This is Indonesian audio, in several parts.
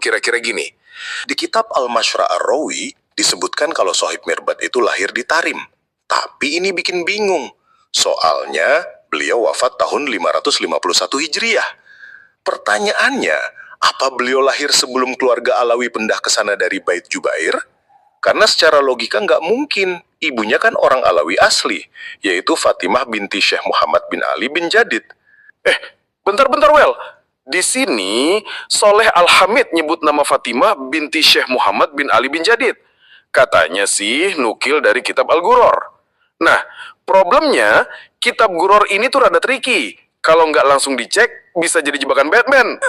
kira-kira gini. Di kitab Al-Mashra' Ar-Rawi disebutkan kalau Sohib Mirbat itu lahir di Tarim. Tapi ini bikin bingung. Soalnya beliau wafat tahun 551 Hijriah. Pertanyaannya, apa beliau lahir sebelum keluarga Alawi pindah ke sana dari Bait Jubair? Karena secara logika nggak mungkin. Ibunya kan orang Alawi asli, yaitu Fatimah binti Syekh Muhammad bin Ali bin Jadid. Bentar-bentar, Wel. Di sini, Soleh Al-Hamid nyebut nama Fatimah binti Syekh Muhammad bin Ali bin Jadid. Katanya sih nukil dari kitab Al-Ghuror. Nah, problemnya, kitab Ghuror ini tuh rada tricky. Kalau nggak langsung dicek, bisa jadi jebakan Batman.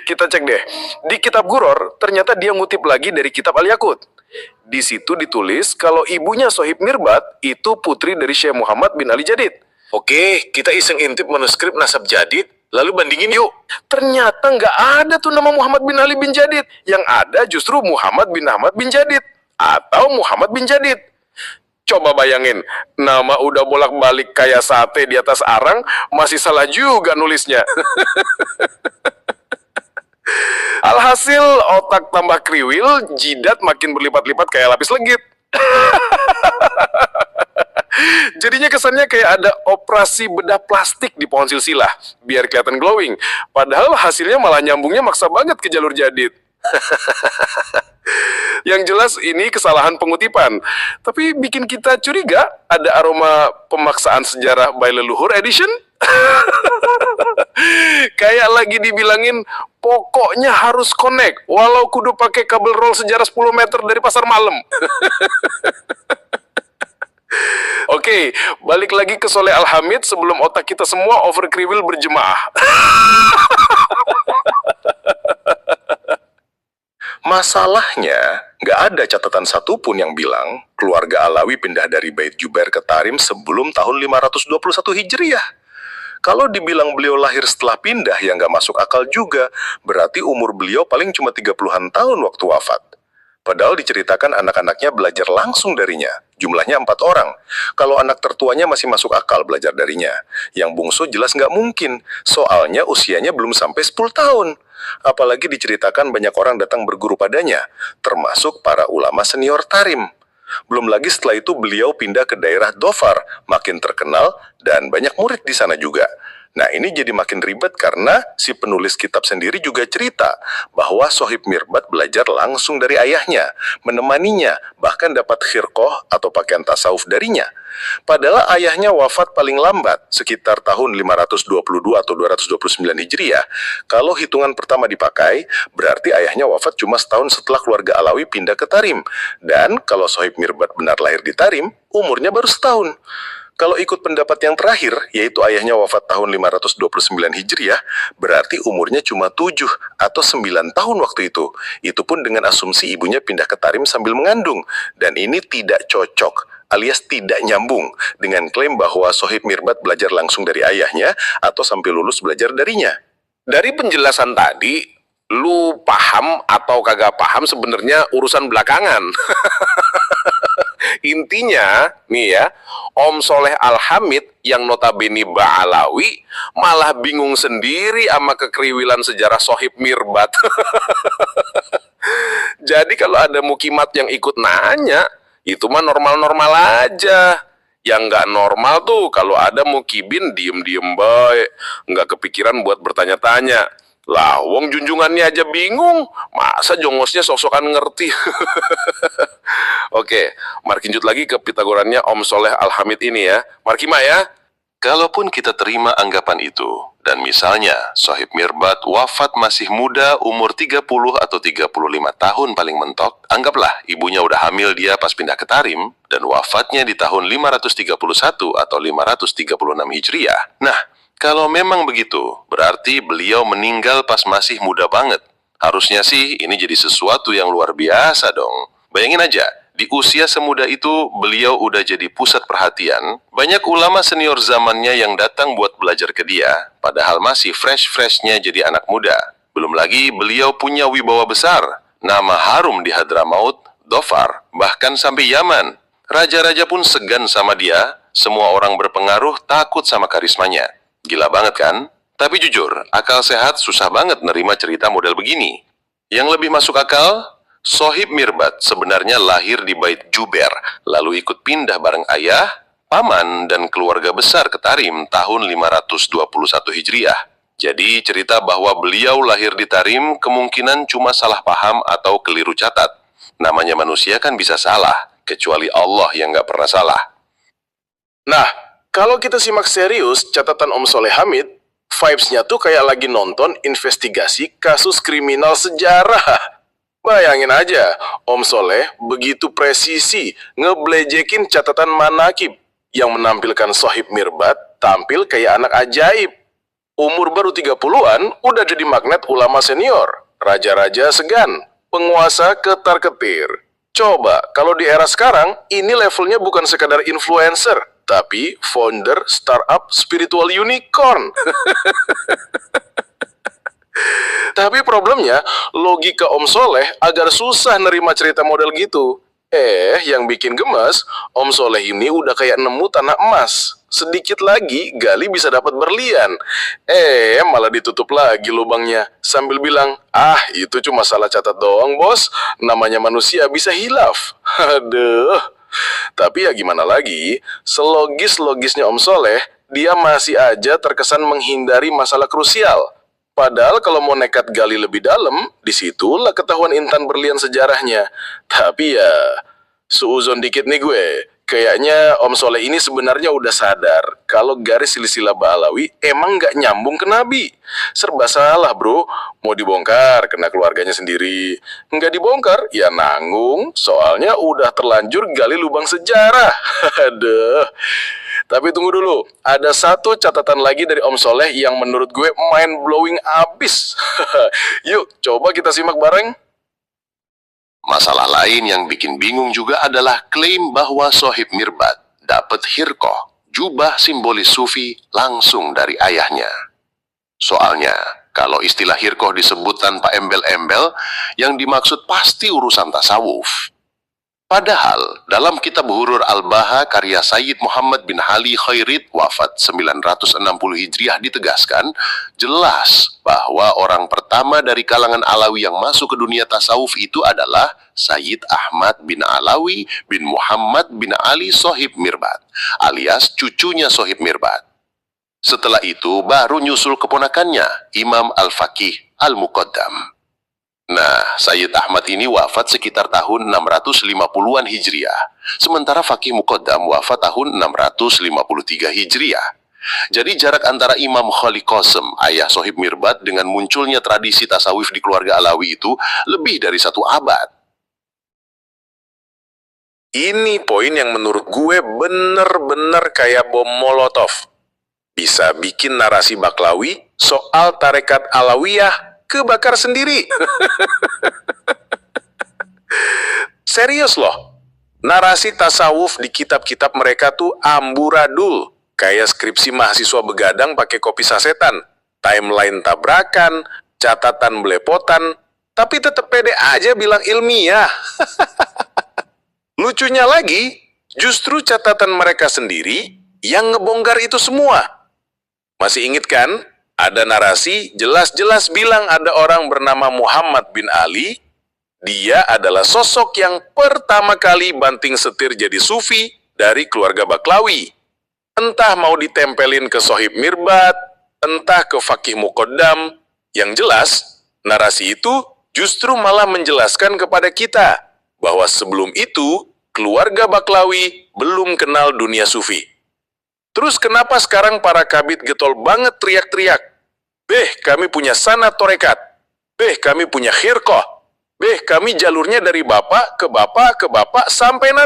Kita cek deh. Di kitab Ghuror, ternyata dia ngutip lagi dari kitab Al-Yaqut. Di situ ditulis kalau ibunya Sohib Mirbat itu putri dari Syekh Muhammad bin Ali Jadid. Oke, kita iseng intip manuskrip nasab Jadid, lalu bandingin yuk. Ternyata nggak ada tuh nama Muhammad bin Ali bin Jadid. Yang ada justru Muhammad bin Ahmad bin Jadid. Atau Muhammad bin Jadid. Coba bayangin, nama udah bolak-balik kayak sate di atas arang, masih salah juga nulisnya. Alhasil, otak tambah kriwil, jidat makin berlipat-lipat kayak lapis legit. Jadinya kesannya kayak ada operasi bedah plastik di pohon silsilah, biar kelihatan glowing. Padahal hasilnya malah nyambungnya maksa banget ke jalur jadid. Yang jelas ini kesalahan pengutipan. Tapi bikin kita curiga ada aroma pemaksaan sejarah by leluhur edition. Kayak lagi dibilangin pokoknya harus connect walau kudu pakai kabel roll sejarah 10 meter dari pasar malam. Oke, balik lagi ke Soleh Al-Hamid sebelum otak kita semua over kriwil berjemaah. Masalahnya, nggak ada catatan satupun yang bilang keluarga Alawi pindah dari Bait Jubair ke Tarim sebelum tahun 521 Hijriah. Kalau dibilang beliau lahir setelah pindah ya nggak masuk akal juga, berarti umur beliau paling cuma 30-an tahun waktu wafat. Padahal diceritakan anak-anaknya belajar langsung darinya, jumlahnya 4 orang. Kalau anak tertuanya masih masuk akal belajar darinya. Yang bungsu jelas nggak mungkin, soalnya usianya belum sampai 10 tahun. Apalagi diceritakan banyak orang datang berguru padanya, termasuk para ulama senior Tarim. Belum lagi setelah itu beliau pindah ke daerah Dhofar, makin terkenal dan banyak murid di sana juga. Nah ini jadi makin ribet karena si penulis kitab sendiri juga cerita bahwa Sohib Mirbat belajar langsung dari ayahnya, menemaninya, bahkan dapat khirqoh atau pakaian tasawuf darinya. Padahal ayahnya wafat paling lambat sekitar tahun 522 atau 229 Hijriah. Kalau hitungan pertama dipakai, berarti ayahnya wafat cuma setahun setelah keluarga Alawi pindah ke Tarim. Dan kalau Sohib Mirbat benar lahir di Tarim, umurnya baru setahun. Kalau ikut pendapat yang terakhir, yaitu ayahnya wafat tahun 529 Hijriah, berarti umurnya cuma 7 atau 9 tahun waktu itu. Itu pun dengan asumsi ibunya pindah ke Tarim sambil mengandung. Dan ini tidak cocok, alias tidak nyambung dengan klaim bahwa Sohib Mirbat belajar langsung dari ayahnya atau sampai lulus belajar darinya. Dari penjelasan tadi, lu paham atau kagak paham sebenarnya urusan belakangan. Intinya, nih ya, Om Soleh Al-Hamid yang notabene Ba'alawi malah bingung sendiri sama kekriwilan sejarah Sohib Mirbat. Jadi kalau ada mukimat yang ikut nanya, itu mah normal-normal aja. Yang nggak normal tuh kalau ada mukibin diem-diem baik, nggak kepikiran buat bertanya-tanya. Lah, wong junjungannya aja bingung, masa jongosnya sok-sokan ngerti. Oke, mari lanjut lagi ke Pitagorannya Om Soleh Al-Hamid ini ya. Mari ya. Kalaupun kita terima anggapan itu, dan misalnya Sohib Mirbat wafat masih muda umur 30 atau 35 tahun paling mentok, anggaplah ibunya udah hamil dia pas pindah ke Tarim, dan wafatnya di tahun 531 atau 536 Hijriah. Nah, kalau memang begitu, berarti beliau meninggal pas masih muda banget. Harusnya sih ini jadi sesuatu yang luar biasa dong. Bayangin aja, di usia semuda itu beliau udah jadi pusat perhatian. Banyak ulama senior zamannya yang datang buat belajar ke dia, padahal masih fresh-freshnya jadi anak muda. Belum lagi beliau punya wibawa besar, nama harum di Hadramaut, Dhofar, bahkan sampai Yaman. Raja-raja pun segan sama dia, semua orang berpengaruh takut sama karismanya. Gila banget kan? Tapi jujur, akal sehat susah banget nerima cerita model begini. Yang lebih masuk akal, Sohib Mirbat sebenarnya lahir di Bait Juber, lalu ikut pindah bareng ayah, paman, dan keluarga besar ke Tarim tahun 521 Hijriah. Jadi cerita bahwa beliau lahir di Tarim kemungkinan cuma salah paham atau keliru catat. Namanya manusia kan bisa salah, kecuali Allah yang nggak pernah salah. Nah, kalau kita simak serius catatan Om Soleh Hamid, vibes-nya tuh kayak lagi nonton investigasi kasus kriminal sejarah. Bayangin aja, Om Soleh begitu presisi ngeblejekin catatan manakib yang menampilkan Sohib Mirbat tampil kayak anak ajaib. Umur baru 30-an udah jadi magnet ulama senior, raja-raja segan, penguasa ketar-ketir. Coba, kalau di era sekarang, ini levelnya bukan sekadar influencer, tapi founder startup spiritual unicorn. Tapi problemnya, logika Om Soleh agar susah nerima cerita model gitu. Yang bikin gemes, Om Soleh ini udah kayak nemu tanah emas. Sedikit lagi, gali bisa dapat berlian. Malah ditutup lagi lubangnya. Sambil bilang, itu cuma salah catat doang, bos. Namanya manusia bisa hilaf. Aduh. Tapi ya gimana lagi, selogis-logisnya Om Soleh, dia masih aja terkesan menghindari masalah krusial. Padahal kalau mau nekat gali lebih dalam, disitulah ketahuan intan berlian sejarahnya. Tapi ya, suuzon dikit nih gue. Kayaknya Om Soleh ini sebenarnya udah sadar kalau garis silsilah Ba'alawi emang nggak nyambung ke Nabi. Serba salah bro, mau dibongkar kena keluarganya sendiri. Nggak dibongkar, ya nanggung, soalnya udah terlanjur gali lubang sejarah. Aduh. Tapi tunggu dulu, ada satu catatan lagi dari Om Soleh yang menurut gue mind-blowing abis. Yuk, coba kita simak bareng. Masalah lain yang bikin bingung juga adalah klaim bahwa Sohib Mirbat dapat hirqoh, jubah simbolis sufi, langsung dari ayahnya. Soalnya, kalau istilah hirqoh disebut tanpa embel-embel, yang dimaksud pasti urusan tasawuf. Padahal, dalam kitab Hurur Al-Baha karya Sayyid Muhammad bin Ali Khairit wafat 960 Hijriah ditegaskan, jelas bahwa orang pertama dari kalangan Alawi yang masuk ke dunia tasawuf itu adalah Sayyid Ahmad bin Alawi bin Muhammad bin Ali Sohib Mirbat, alias cucunya Sohib Mirbat. Setelah itu baru nyusul keponakannya, Imam Al-Faqih Al-Muqaddam. Nah, Sayyid Ahmad ini wafat sekitar tahun 650-an Hijriah, sementara Faqih Muqaddam wafat tahun 653 Hijriah. Jadi jarak antara Imam Khali Qasem, ayah Sohib Mirbat, dengan munculnya tradisi tasawuf di keluarga Alawi itu lebih dari 1 abad. Ini poin yang menurut gue bener-bener kayak bom molotov. Bisa bikin narasi Baklawi soal tarekat Alawiyah kebakar sendiri. Serius loh, narasi tasawuf di kitab-kitab mereka tuh amburadul. Kayak skripsi mahasiswa begadang pakai kopi sasetan, timeline tabrakan, catatan belepotan, tapi tetep pede aja bilang ilmiah. Lucunya lagi, justru catatan mereka sendiri yang ngebongkar itu semua. Masih inget kan? Ada narasi jelas-jelas bilang ada orang bernama Muhammad bin Ali. Dia adalah sosok yang pertama kali banting setir jadi sufi dari keluarga Baklawi. Entah mau ditempelin ke Sohib Mirbat, entah ke Faqih Muqaddam. Yang jelas, narasi itu justru malah menjelaskan kepada kita bahwa sebelum itu keluarga Baklawi belum kenal dunia sufi. Terus kenapa sekarang para kabit getol banget teriak-teriak? Kami punya sanad torekat. Kami punya khirqoh. Kami jalurnya dari bapak ke bapak ke bapak sampai Nabi.